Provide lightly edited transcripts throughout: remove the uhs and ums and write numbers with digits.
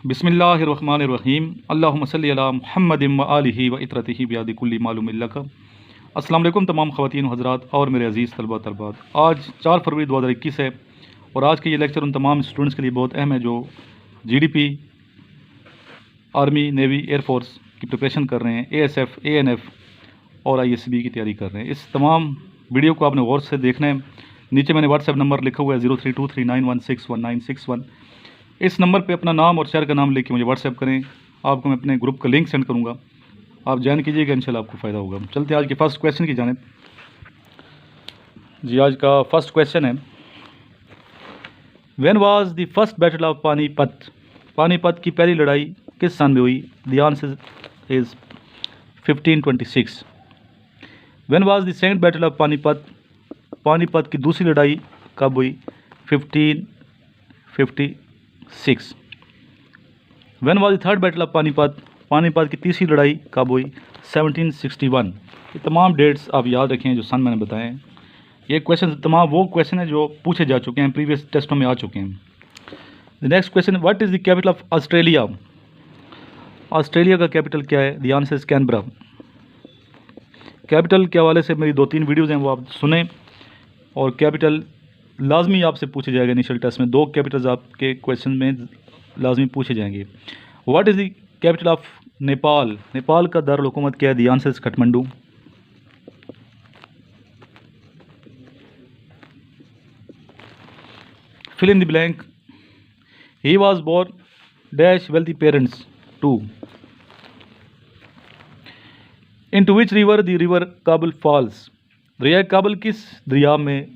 बिस्मिल्लाहिर्रहमानिर्रहीम अल्लाहुम्मा सल्लि अला मुहम्मदिन व आलिहि व इत्रतिहि बियादि कुल्ली मालूम लक। अस्सलाम वालेकुम तमाम ख़वातीन हज़रात और मेरे अज़ीज़ तलबा तलबात। आज 4 फरवरी 2021 है और आज के ये लेक्चर उन तमाम स्टूडेंट्स के लिए बहुत अहम है जो GDP, आर्मी, नेवी, एयरफोर्स की प्रिपरेशन कर रहे हैं, ASF, ANF और ISB की तैयारी कर रहे हैं। इस तमाम वीडियो को आपने गौर से देखना है। नीचे मैंने व्हाट्सएप नंबर लिखा हुआ है 032391619619। इस नंबर पे अपना नाम और शहर का नाम लेके मुझे व्हाट्सएप करें। आपको मैं अपने ग्रुप का लिंक सेंड करूँगा, आप ज्वाइन कीजिएगा, इंशाल्लाह आपको फ़ायदा होगा। चलते हैं आज के फर्स्ट क्वेश्चन की जानिब। जी आज का फर्स्ट क्वेश्चन है, when was the first battle of Panipat? Panipat की पहली लड़ाई किस सन में हुई? The answer is 1526। When was the second battle of Panipat? Panipat की दूसरी लड़ाई कब हुई? 1556। When was the third battle of Panipat? Panipat की तीसरी लड़ाई कब हुई? 1761। ये तमाम डेट्स आप याद रखें जो सन मैंने बताए हैं। ये क्वेश्चन तमाम वो क्वेश्चन है जो पूछे जा चुके हैं, प्रीवियस टेस्टों में आ चुके हैं। The next question, what is the capital of Australia? Australia का कैपिटल क्या है? The answer is Canberra. Capital के हवाले से मेरी 2-3 वीडियोज़ हैं, वो आप सुने। और कैपिटल लाजमी आपसे पूछे जाएगा इनिशियल टेस्ट में। 2 कैपिटल्स आपके क्वेश्चन में लाजमी पूछे जाएंगे। What is the capital of Nepal? Nepal का दारुल हुकूमत क्या है? The answer is Kathmandu. Fill in the blank. He was born dash wealthy parents to. Into which river the river Kabul falls? दरिया काबुल किस दरिया में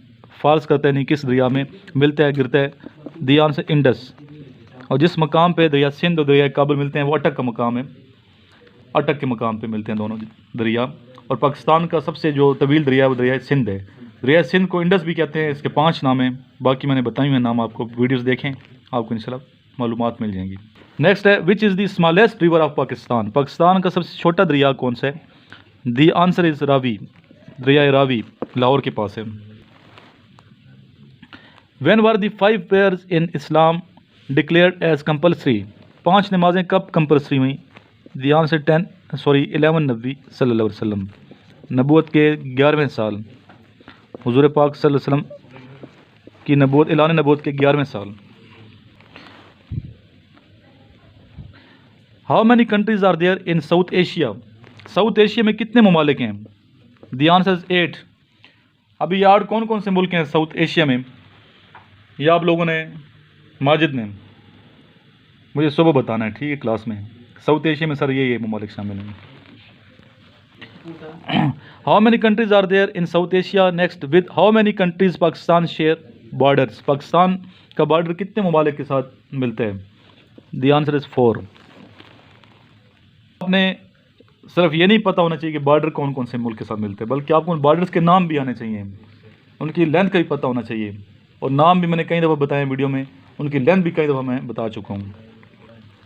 फॉल्स करता है, नहीं किस दरिया में मिलता है, गिरता है? The answer Indus. और जिस मकाम पे दरिया सिंध और दरिया काबुल मिलते हैं वो अटक का मकाम है। अटक के मकाम पे मिलते हैं दोनों दरिया। और पाकिस्तान का सबसे जो तवील दरिया है वो दरिया सिंध है। दरिया सिंध को इंडस भी कहते हैं। इसके 5 नाम हैं, बाकी मैंने बताए हुए नाम आपको वीडियोस देखें, आपको इंशाल्लाह मालूमात मिल जाएंगी। नेक्स्ट है, which is the smallest river of Pakistan? Pakistan का सबसे छोटा दरिया कौन सा है? The answer is Ravi. दरिया रावी लाहौर के पास है। When were the 5 prayers in Islam declared as compulsory? 5 नमाजें कब कंपल्सरी हुई? द आंसर 11 नबी सल्लल्लाहु अलैहि वसल्लम। नबूवत के 11वें साल, हुजूर पाक सल्लल्लाहु अलैहि वसल्लम की नबूवत, ऐलान नबूवत के 11वें साल। How many countries are there in South Asia? South Asia में कितने ममालिक हैं? The answer is 8। अभी यार कौन कौन से मुल्क हैं साउथ एशिया में? यह आप लोगों ने माजिद ने मुझे सुबह बताना है, ठीक है, क्लास में। साउथ एशिया में सर ये ममालिक शामिल हैं। How many countries are there in South Asia? Next, with how many countries Pakistan share borders? Pakistan का बॉर्डर कितने ममालिक के साथ मिलते हैं? The answer is 4। आपने सिर्फ ये नहीं पता होना चाहिए कि बॉर्डर कौन कौन से मुल्क के साथ मिलते हैं, बल्कि आपको उन बॉर्डर्स के नाम भी आने चाहिए, उनकी लेंथ का भी पता होना चाहिए। और नाम भी मैंने कई दफ़ा बताए वीडियो में, उनकी लेंथ भी कई दफ़ा मैं बता चुका हूँ।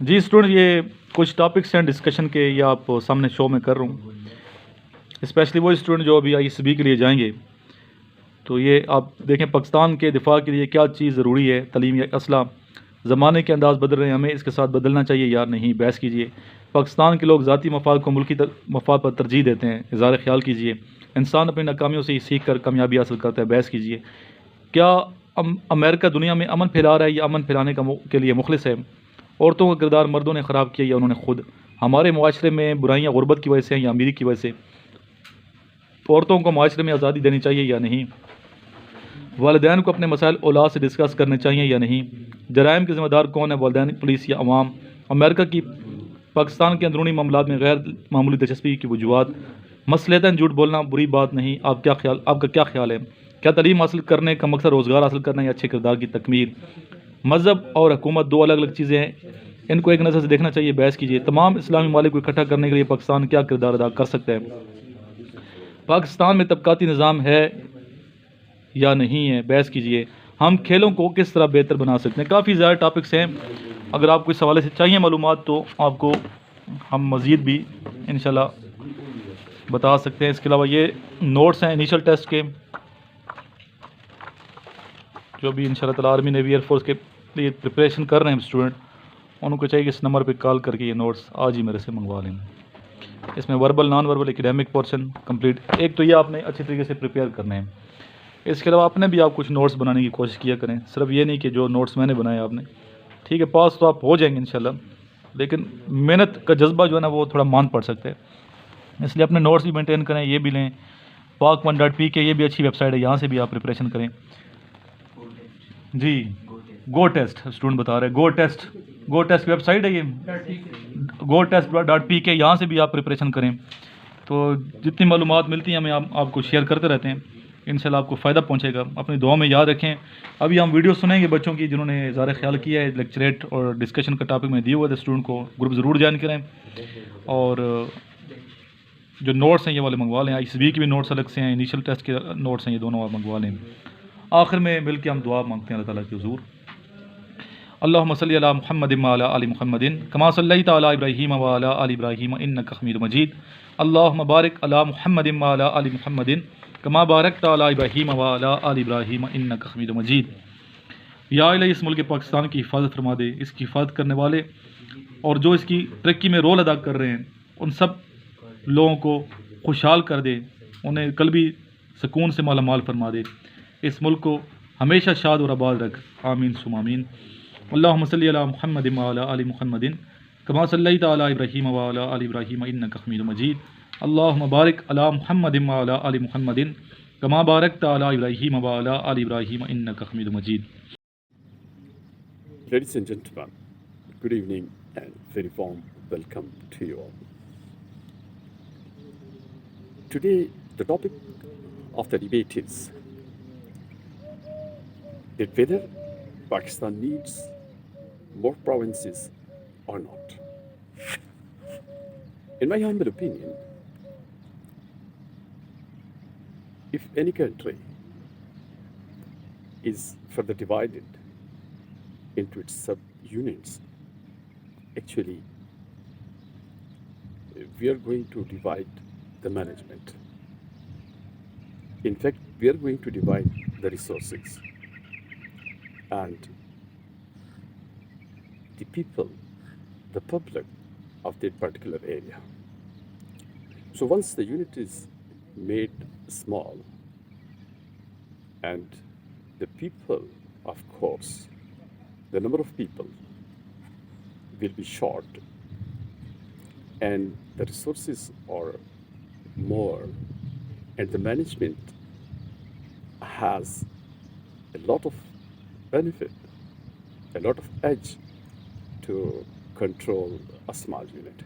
जी स्टूडेंट, ये कुछ टॉपिक्स हैं डिस्कशन के, ये आप सामने शो में कर रहा हूँ। स्पेशली वो स्टूडेंट जो अभी ISB के लिए जाएंगे, तो ये आप देखें पाकिस्तान के दिफा के लिए क्या चीज़ ज़रूरी है, तलीम या असला। ज़माने के अंदाज़ बदल रहे हैं, हमें इसके साथ बदलना चाहिए या नहीं? बहस कीजिए। पाकिस्तान के लोग ज़ाती मफाद को मुल्की मफाद पर तरजीह देते हैं, इज़हार ख्याल कीजिए। इंसान अपनी नाकामियों से ही सीख कर कामयाबी हासिल करता है, बहस कीजिए। क्या अमेरिका दुनिया में अमन फैला रहा है या अमन फैलाने के लिए मुखलिस है? औरतों का किरदार मर्दों ने ख़राब किया या उन्होंने खुद? हमारे मुआशरे में बुराइयाँ गुर्बत की वजह से या अमीरी की वजह से? औरतों को मुआशरे में आज़ादी देनी चाहिए या नहीं? वालिदैन को अपने मसाइल औलाद से डिस्कस करने चाहिए या नहीं? जराइम के ज़िम्मेदार कौन है, वालिदैन, पुलिस या अवाम? अमेरिका की पाकिस्तान के अंदरूनी मामलात में गैर मामूली दिलचस्पी की वजूहत? मसलतन झूठ बोलना बुरी बात नहीं, आपका क्या ख्याल है? क्या तालीम हासिल करने का मकसद रोज़गार हासिल करना या अच्छे किरदार की तकमील? मज़हब और हुकूमत 2 अलग अलग चीज़ें हैं, इनको एक नज़र से देखना चाहिए, बहस कीजिए। तमाम इस्लामी ममालिक को इकट्ठा करने के लिए पाकिस्तान क्या किरदार अदा कर सकता है? पाकिस्तान में तबकाती निज़ाम है या नहीं है? बहस कीजिए। हम खेलों को किस तरह बेहतर बना सकते हैं? काफ़ी ज़्यादा टॉपिक्स हैं, अगर आपको इस हवाले से चाहिए मालूमात तो आपको हम मज़ीद भी इंशाल्लाह बता सकते हैं। इसके अलावा ये नोट्स हैं इनिशियल टेस्ट के, जो भी इंशाल्लाह ताला आर्मी, नेवी, एयरफोर्स के लिए प्रिपरेशन कर रहे हैं स्टूडेंट, उनको चाहिए कि इस नंबर पे कॉल करके ये नोट्स आज ही मेरे से मंगवा लें। इसमें verbal non verbal academic portion complete, एक तो ये आपने अच्छी तरीके से प्रिपेयर करने हैं। इसके अलावा आपने भी आप कुछ नोट्स बनाने की कोशिश किया करें, सिर्फ ये नहीं कि जो नोट्स मैंने बनाए आपने, ठीक है पास तो आप हो जाएंगे इंशाल्लाह, लेकिन मेहनत का जज्बा जो है ना वो थोड़ा मान पड़ सकता है, इसलिए अपने नोट्स भी मेंटेन करें। ये भी लें pak1.pk, ये भी अच्छी वेबसाइट है, यहाँ से भी आप प्रिपरेशन करें। जी गो टेस्ट स्टूडेंट बता रहे हैं, गो टेस्ट वेबसाइट है ये, go-test.pk, यहाँ से भी आप प्रिपरेशन करें। तो जितनी मालूमात मिलती हैं हमें आपको शेयर करते रहते हैं, इंशाल्लाह आपको फ़ायदा पहुंचेगा। अपनी दुआ में याद रखें। अभी हम वीडियो सुनेंगे बच्चों की जिन्होंने ज़्यादा ख्याल किया है, लेक्चरेट और डिस्कशन का टॉपिक में दिए हुए थे, स्टूडेंट को ग्रुप ज़रूर ज्वाइन करें। और जो नोट्स हैं ये वाले मंगवा लें, इस वीक भी नोट्स अलग से हैं, इनिशियल टेस्ट के नोट्स हैं, ये दोनों आप मंगवा लें। आखिर में मिल के हम दुआ मांगते हैं अल्लाह ताला की हुज़ूर। अल्लाहुम्मा सल्ली अला मुहम्मदिन व अला आलि मुहम्मदिन कमा सल्लैता अला इब्राहीम व अला आलि इब्राहीम इन्नका हमीदुम मजीद। अल्लाहुम्मा बारिक अला मुहम्मदिन व अला आलि मुहम्मदिन कमा बारकता अला इब्राहीम व अला आलि इब्राहीम इन्नका हमीदुम मजीद। या इलाही इस मुल्क पाकिस्तान की हिफाजत फरमा दे, इसकी हिफाजत करने वाले और जो इसकी तरक्की में रोल अदा कर रहे हैं उन सब लोगों को खुशहाल कर दे, उन्हें कल्बी सुकून से माला माल फरमा दे, इस मुल्क को हमेशा शाद और आबाद रख। आमीन सुम आमीन। अल्लाहुम्मा सल्ली अला मुहम्मदिन व अला आलि मुहम्मदिन कमा सल्लैता अला इब्राहीम व अला आलि इब्राहीम इन्नका हमीदुम मजीद। अल्लाहुम्मा बारिक अला मुहम्मदिन व अला आलि मुहम्मदिन कमा बारकता अला इब्राहीम व अला आलि इब्राहीम इन्नका हमीदुम मजीद। Ladies and gentlemen, good evening and very warm welcome to you all. Today, the topic of the debate is that whether Pakistan needs more provinces or not. In my humble opinion, if any country is further divided into its sub-units, actually, we are going to divide the management. In fact, we are going to divide the resources and the people, the public of that particular area. So once the unit is made small and the people, of course, the number of people will be short and the resources are more and the management has a lot of benefit, a lot of edge to control a small unit.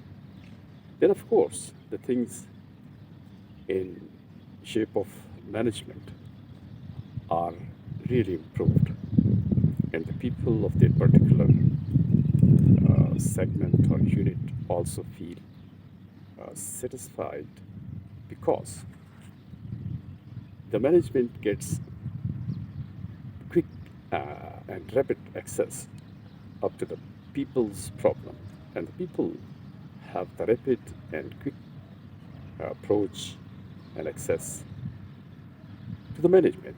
Then of course the things in shape of management are really improved and the people of that particular segment or unit also feel satisfied because the management gets quick and rapid access up to the people's problem and the people have the rapid and quick approach and access to the management.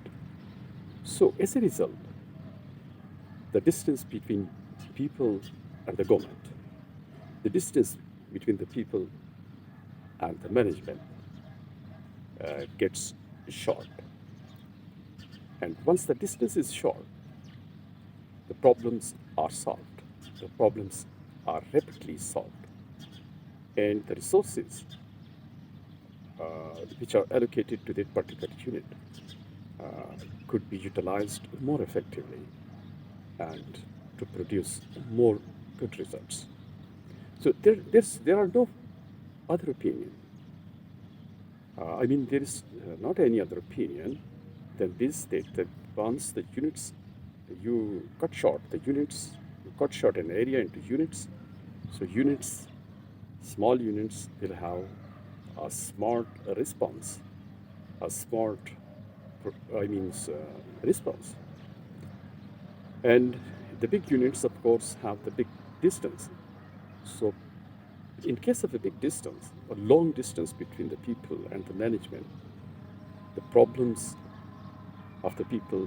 So as a result, the distance between people and the government, the distance between the people and the management gets short. And once the distance is short, the problems are solved. The problems are rapidly solved. And the resources which are allocated to that particular unit could be utilized more effectively and to produce more good results. So there are no other opinion. I mean, there is not any other opinion than this, that once the units, you cut short the units, you cut short an area into units, so units, small units will have a smart response, a smart, response. And the big units, of course, have the big distance. So in case of a big distance, a long distance between the people and the management, the problems of the people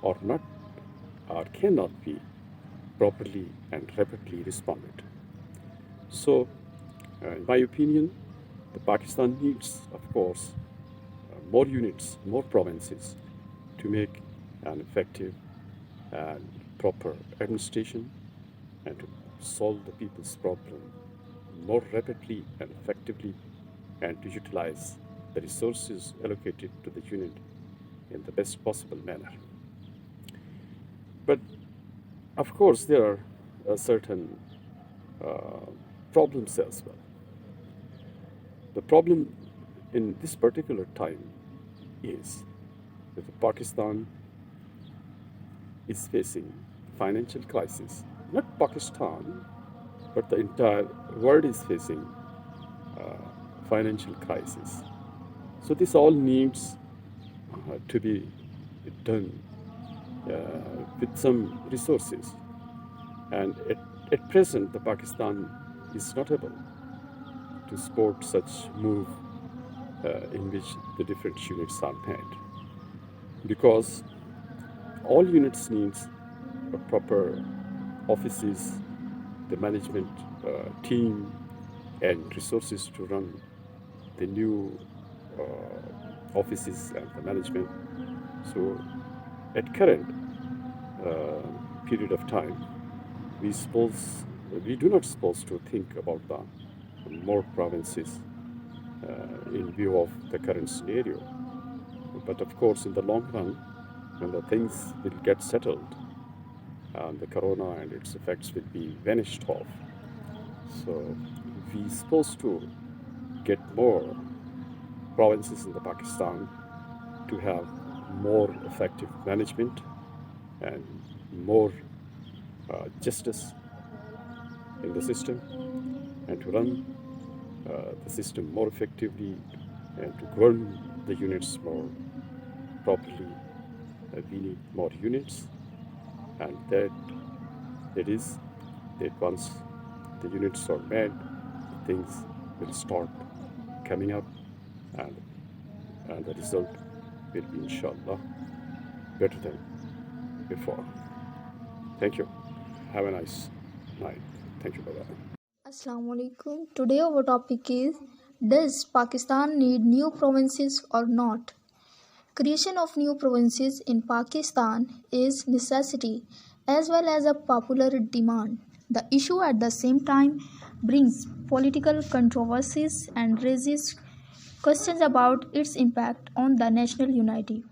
are not or cannot be properly and rapidly responded. So, in my opinion, the Pakistan needs, of course, more units, more provinces to make an effective and proper administration and to solve the people's problem more rapidly and effectively and to utilize the resources allocated to the unit in the best possible manner. But of course, there are certain problems as well. The problem in this particular time is that Pakistan is facing financial crisis. Not Pakistan, but the entire world is facing financial crisis. So this all needs to be done with some resources. And at present, the Pakistan is not able to support such move in which the different units are made, because all units needs a proper offices, the management team, and resources to run the new offices and the management. So at current period of time, we do not supposed to think about the more provinces in view of the current scenario. But of course, in the long run, when the things will get settled, the corona and its effects will be vanished off. So we supposed to get more provinces in the Pakistan to have more effective management and more justice in the system, and to run the system more effectively and to govern the units more properly. We need more units, and that is that once the units are made, things will start coming up, and the result will be, inshallah, better than before. Thank you. Have a nice night. Thank you. Bye-bye. Assalamu alaikum. Today our topic is, does Pakistan need new provinces or not? Creation of new provinces in Pakistan is necessity as well as a popular demand. The issue at the same time brings political controversies and raises questions about its impact on the national unity.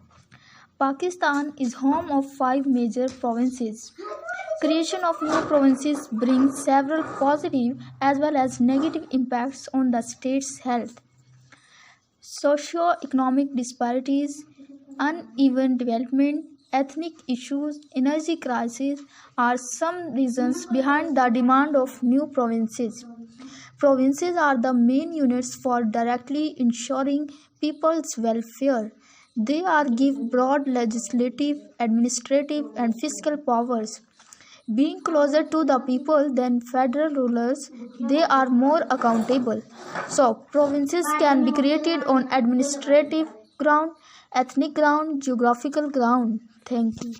Pakistan is home of 5 major provinces. Creation of new provinces brings several positive as well as negative impacts on the state's health. Socio-economic disparities, uneven development, ethnic issues, energy crisis are some reasons behind the demand of new provinces. Provinces are the main units for directly ensuring people's welfare. They are give broad legislative, administrative, and fiscal powers. Being closer to the people than federal rulers, they are more accountable. So, provinces can be created on administrative ground, ethnic ground, geographical ground. Thank you.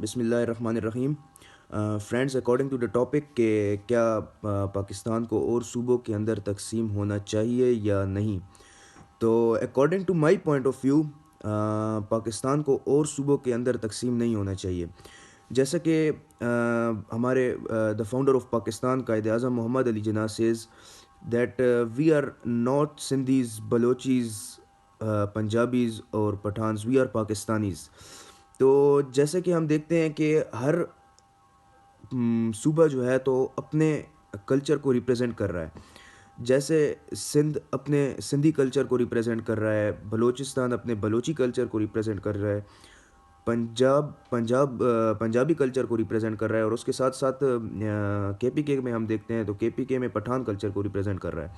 बिस्मिल्लाहिर्रहमानिर्रहीम। Friends, according to the topic के क्या पाकिस्तान को और सूबों के अंदर तकसीम होना चाहिए या नहीं, तो according to my point of view Pakistan को और सूबों के अंदर तकसीम नहीं होना चाहिए। जैसा कि हमारे the founder of Pakistan Quaid Azam Mohammad Ali Jinnah says that we are not Sindhis, Balochis, Punjabis और पठान्स, वी आर पाकिस्तानीज़। तो जैसे कि हम देखते हैं कि हर सूबा जो है तो अपने कल्चर को रिप्रेजेंट कर रहा है। जैसे सिंध अपने सिंधी कल्चर को रिप्रेजेंट कर रहा है, बलोचिस्तान अपने बलोची कल्चर को रिप्रेजेंट कर रहा है, पंजाबी कल्चर को रिप्रेजेंट कर रहा है, और उसके साथ साथ KPK में हम देखते हैं तो KPK में पठान कल्चर को रिप्रेजेंट कर रहा है।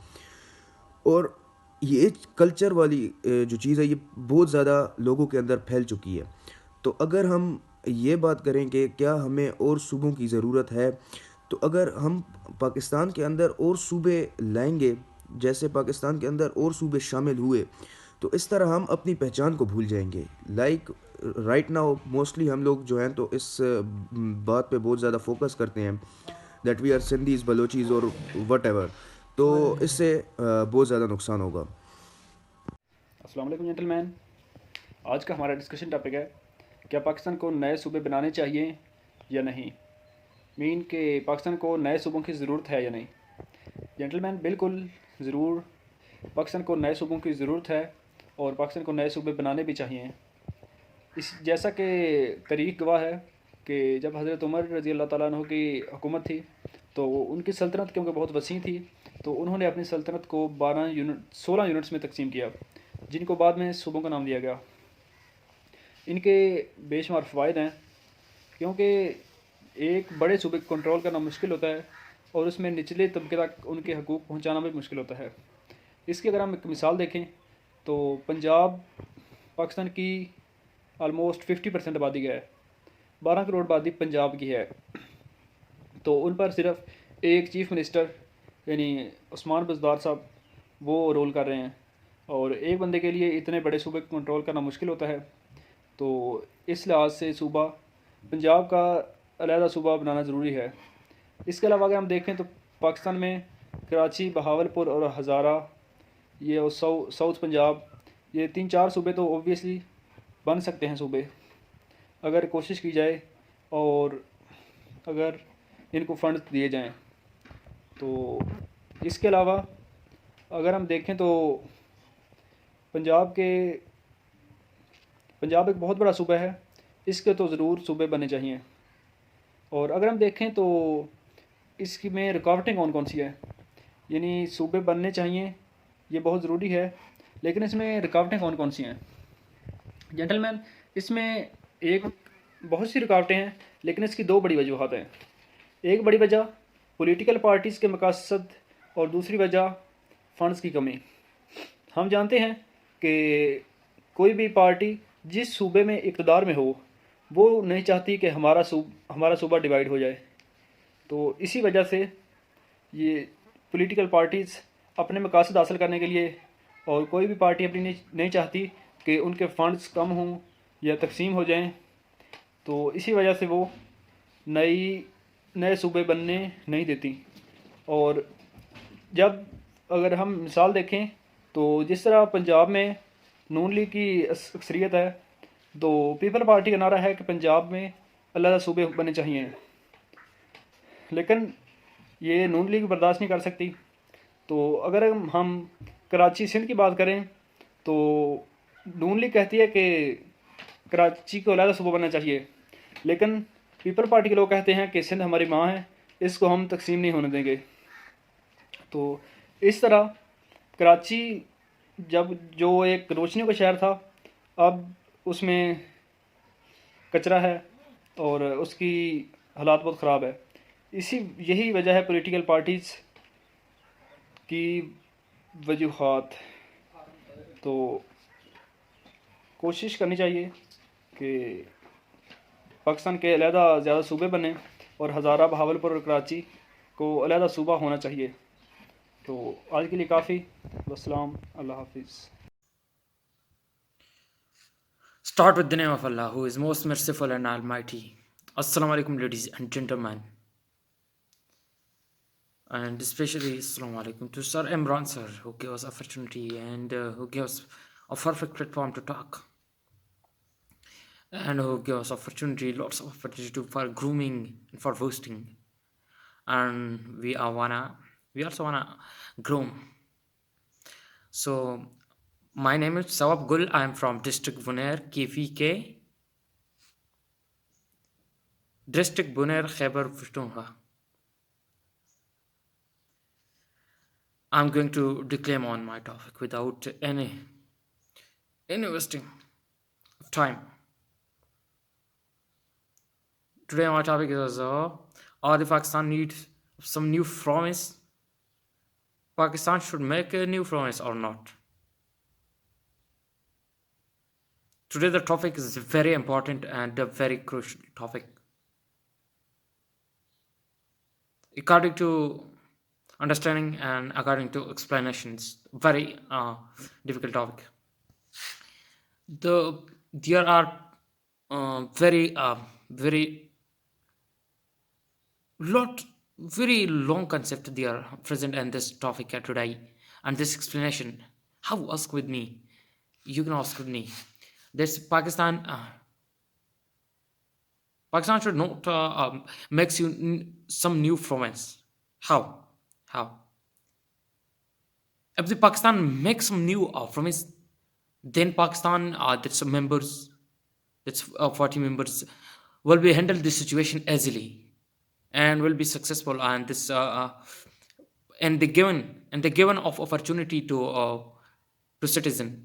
और ये कल्चर वाली जो चीज़ है ये बहुत ज़्यादा लोगों के अंदर फैल चुकी है। तो अगर हम ये बात करें कि क्या हमें और सूबों की ज़रूरत है, तो अगर हम पाकिस्तान के अंदर और सूबे लाएंगे, जैसे पाकिस्तान के अंदर और सूबे शामिल हुए, तो इस तरह हम अपनी पहचान को भूल जाएंगे। लाइक राइट नाउ मोस्टली हम लोग जो हैं तो इस बात पे बहुत ज़्यादा फोकस करते हैं दैट वी आर सिंधीज बलोचीज और वट एवर, तो इससे बहुत ज़्यादा नुकसान होगा। अस्सलाम वालेकुम जेंटलमैन। आज का हमारा डिस्कशन टॉपिक है, क्या पाकिस्तान को नए सूबे बनाने चाहिए या नहीं। मीन के पाकिस्तान को नए सूबों की ज़रूरत है या नहीं। जेंटलमैन, बिल्कुल ज़रूर पाकिस्तान को नए सूबों की ज़रूरत है और पाकिस्तान को नए सूबे बनाने भी चाहिए। इस जैसा कि तारीख़ गवाह है कि जब हज़रत उमर रज़ी अल्लाह ताला अन्हु की हुकूमत थी तो उनकी सल्तनत क्योंकि बहुत वसी थी, तो उन्होंने अपनी सल्तनत को 16 यूनिट्स में तकसीम किया, जिनको बाद में सूबों का नाम दिया गया। इनके बेशुमार फ़वाइद हैं, क्योंकि एक बड़े सूबे को कंट्रोल करना मुश्किल होता है और उसमें निचले तबके तक उनके हकूक़ पहुँचाना भी मुश्किल होता है। इसकी अगर हम एक मिसाल देखें तो पंजाब पाकिस्तान की आलमोस्ट 50% आबादी का है, 12 करोड़ आबादी पंजाब की है, तो उन पर सिर्फ एक चीफ़ मिनिस्टर यानी उस्मान बुज़दार साहब वो रोल कर रहे हैं और एक बंदे के लिए इतने बड़े सूबे को कंट्रोल करना मुश्किल होता है। तो इस लिहाज से सूबा पंजाब का अलहदा सूबा बनाना ज़रूरी है। इसके अलावा अगर हम देखें तो पाकिस्तान में कराची, बहावलपुर और हज़ारा, ये और साउथ पंजाब, ये 3-4 सूबे तो ओबियसली बन सकते हैं सूबे, अगर कोशिश की जाए और अगर इनको फंड दिए जाएं। तो इसके अलावा अगर हम देखें तो पंजाब एक बहुत बड़ा सूबा है, इसके तो ज़रूर सूबे बनने चाहिए। और अगर हम देखें तो इसकी में रुकावटें कौन कौन सी है, यानी सूबे बनने चाहिए ये बहुत ज़रूरी है, लेकिन इसमें रुकावटें कौन कौन सी हैं। जेंटलमैन, इसमें बहुत सी रुकावटें हैं, लेकिन इसकी 2 बड़ी वजूहत हैं। एक बड़ी वजह पॉलिटिकल पार्टीज़ के मकासद और दूसरी वजह फ़ंड्स की कमी। हम जानते हैं कि कोई भी पार्टी जिस सूबे में इक़्तिदार में हो वो नहीं चाहती कि हमारा सूबा डिवाइड हो जाए। तो इसी वजह से ये पॉलिटिकल पार्टीज़ अपने मकासद हासिल करने के लिए, और कोई भी पार्टी अपनी नहीं चाहती कि उनके फ़ंड्स कम हों या तकसीम हो जाएं, तो इसी वजह से वो नए सूबे बनने नहीं देती। और जब अगर हम मिसाल देखें तो जिस तरह पंजाब में नून लीग की अक्सरियत है, तो पीपल पार्टी का नारा है कि पंजाब में अलग सूबे बनने चाहिए, लेकिन ये नून लीग बर्दाश्त नहीं कर सकती। तो अगर हम कराची सिंध की बात करें तो नून लीग कहती है कि कराची को अलग सूबा बनना चाहिए, लेकिन पीपल पार्टी के लोग कहते हैं कि सिंध हमारी माँ है, इसको हम तकसीम नहीं होने देंगे। तो इस तरह कराची जो एक रोशनियों का शहर था, अब उसमें कचरा है और उसकी हालात बहुत ख़राब है। यही वजह है पॉलिटिकल पार्टीज़ की वजूहात। तो कोशिश करनी चाहिए कि पाकिस्तान के अलहदा ज़्यादा सूबे बने और हज़ारा, बहावलपुर और कराची को अलहदा सूबा होना चाहिए। तो आज के लिए काफ़ी। अस्सलाम, अल्लाह हाफिज़। Start with the name of Allah, who is most merciful and almighty. Assalamu alaikum, ladies and gentlemen. And especially Assalamu alaikum to Sir Imran sir, who gave us opportunity and who gave us a perfect platform to talk. And who gave us opportunity, lots of opportunity for grooming and for boosting. And we also wanna groom. So my name is Sawab Gul. I am from District Bunair, KVK, District Bunair, Khyber Pakhtunkhwa. I'm going to declaim on my topic without any wasting of time. Today my topic is all if Pakistan needs some new promise, Pakistan should make a new promise or not. Today the topic is very important and a very crucial topic. According to understanding and according to explanations, very difficult topic. There are very lot very long concept they are present in this topic today, and this explanation. How ask with me? You can ask with me. This Pakistan. Pakistan should not makes you some new province. How? How? If the Pakistan makes some new province, then Pakistan, that's members, that's 40 members, will be handle this situation easily and will be successful. And this and the given of opportunity to citizen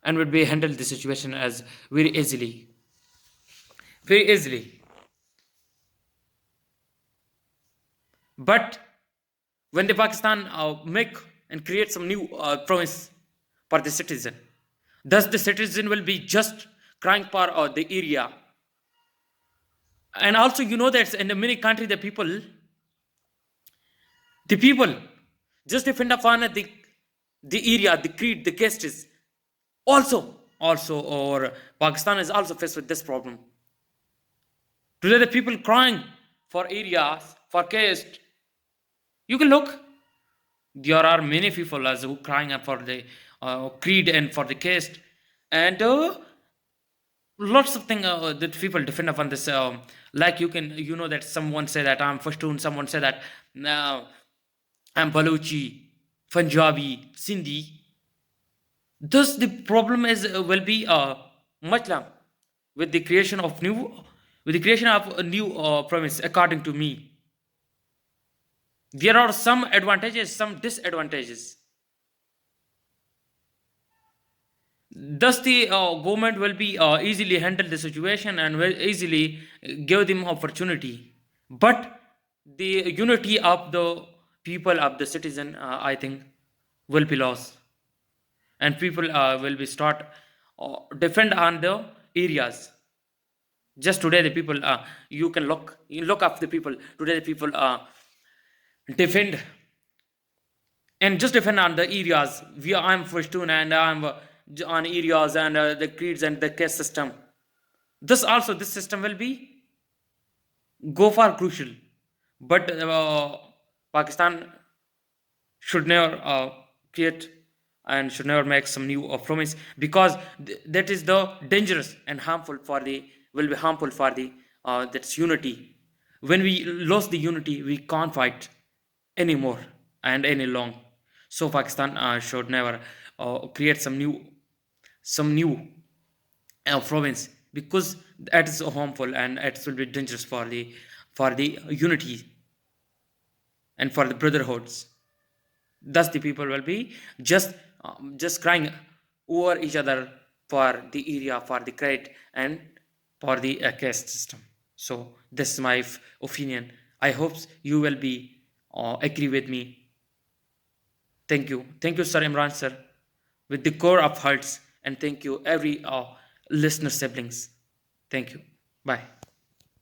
and will be handle the situation as very easily, very easily. But when the Pakistan make and create some new province for the citizen, thus the citizen will be just crying for the area. And also, you know that in the many country, the people just depend upon the area, the creed, the caste is also, or Pakistan is also faced with this problem. Today, the people crying for areas, for caste. You can look. There are many people as who crying up for the creed and for the caste, and lots of things that people defend upon this. Like you know that someone say that I'm Pashtun, someone say that I'm Baluchi, Punjabi, Sindhi. Thus, the problem is will be Muslim with the creation of a new province. According to me, there are some advantages, some disadvantages. Thus, the government will be easily handle the situation and will easily give them opportunity. But the unity of the people of the citizen, I think, will be lost, and people will be start defend on the areas. Just today, the people you look up the people today. The people defend and just defend on the areas. I'm Pashtun and I'm on areas and the creeds and the caste system. This system will be go for crucial, but Pakistan should never create and should never make some new promise, because that is the dangerous and harmful for the will be harmful for the that's unity. When we lose the unity, we can't fight anymore and any long. So Pakistan should never create some new province, because that is harmful and it will be dangerous for the unity and for the brotherhoods. Thus, the people will be just crying over each other for the area, for the credit, and for the caste system. So this is my opinion. I hope you will be agree with me. Thank you, Sir Imran sir, with the core of hearts, and thank you every listener siblings. Thank you. Bye.